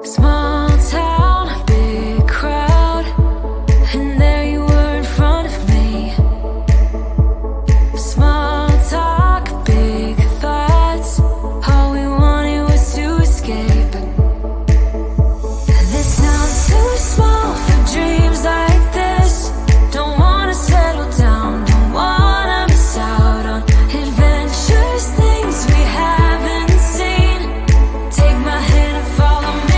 Small town, big crowd, and there you were in front of me. Small talk, big thoughts, all we wanted was to escape. This sounds too small for dreams like this. Don't wanna settle down, don't wanna miss out on adventures, things we haven't seen. Take my hand and follow me.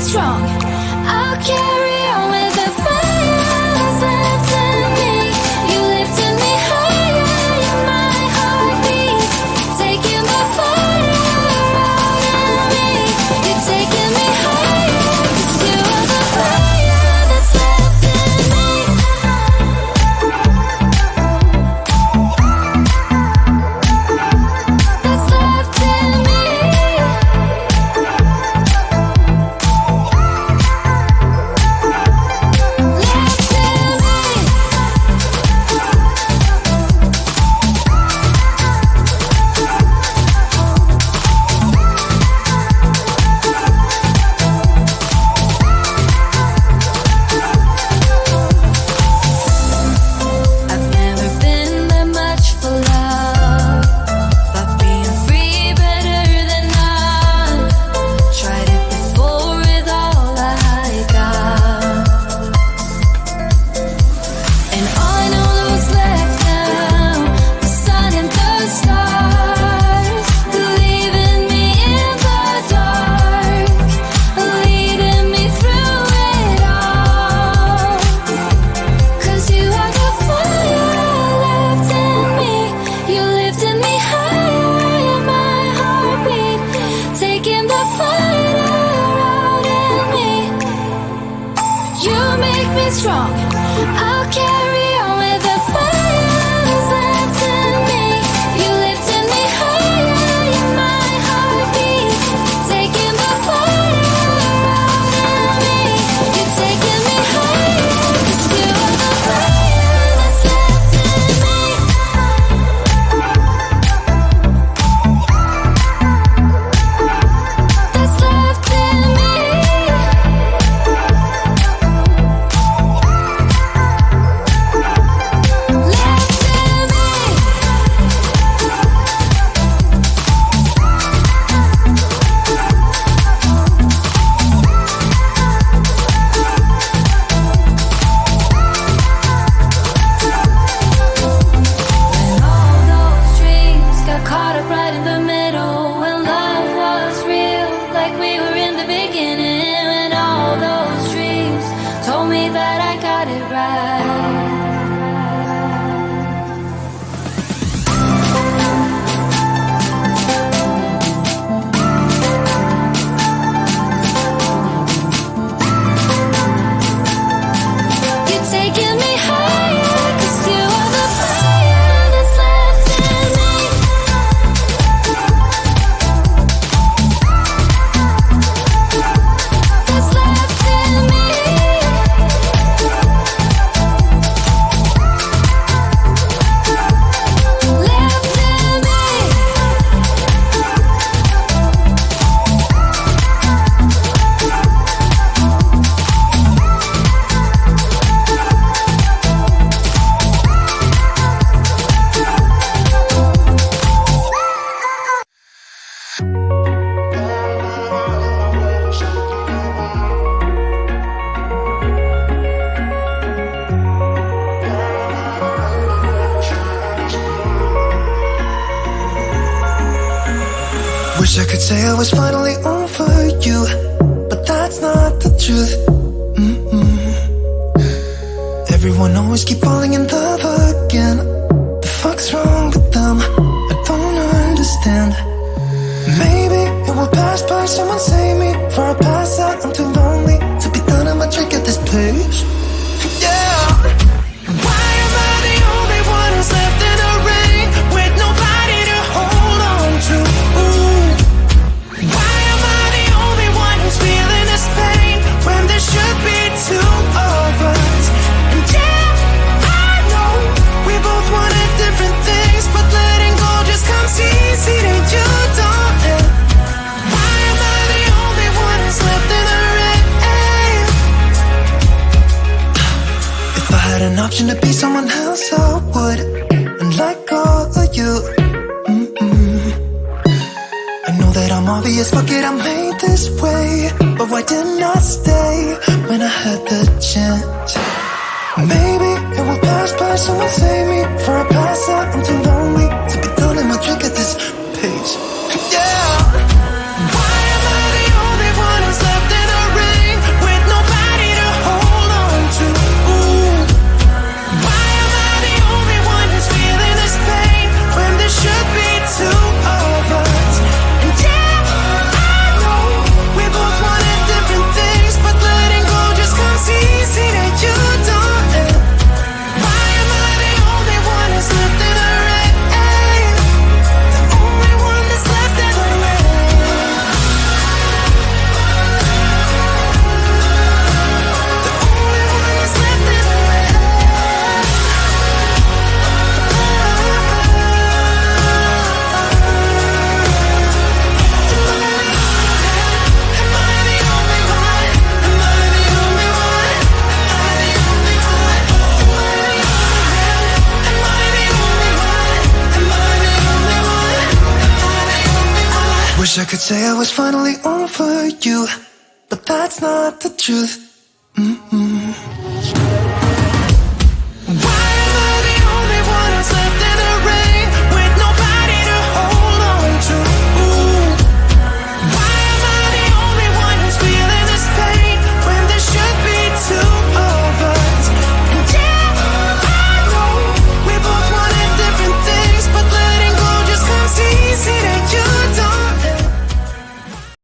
strong. I'll carry on with the fire that's left in me. You lifted me higher, you're my heartbeat, taking the fire out in me. You're taking me higher, 'cause you are the fire that's left in me. That's left in me. I've never been that much for love, but being free better than none. Tried it before with all I got, and all I know is left now, the sun and the stars, leaving me in the dark, leading me through it all. 'Cause you are the fire left in me. You lifted me higher, you're my heartbeat, taking the fire out in me. You make me strong. I'll carry on with the fire that's left in me. You lifted me higher, you're my heartbeat, taking the fire out in me. You're taking me higher, 'cause you are the fire that's left in me. That's left in me. When all those dreams got caught up right in the middle, when love was real, like we were in the beginning, when all those dreams told me that I got it right. You're taking me higher, 'cause you are the fire that's left in me. That's left in me. Left in me. Wish I could say I was finally over you, but that's not the truth. Everyone always keep falling in love again. The fuck's wrong with them? I don't understand. Maybe it will pass by, someone save me. For I pass out, I'm too lonely to be done. I'ma drink at this place. Yeah. Why am I the only one who's left in the rain with nobody to hold on to? Ooh. Why am I the only one who's feeling this pain when there should be two of us? And yeah, I know we both wanted different things, but letting go just comes easy to you, don't it? Why am I the only one who's left in the rain? If I had an option to be someone else, I would. And like all of you, I know that I'm obvious, fuck it, I'm made this way. But why didn't I stay when I had the chance? Maybe it will pass by, someone save me. For I pass out, I'm too lonely to be done in my drink at this pace. Yeah. Why am I the only one who's left in the rain? Wish I could say I was finally over you, but that's not the truth.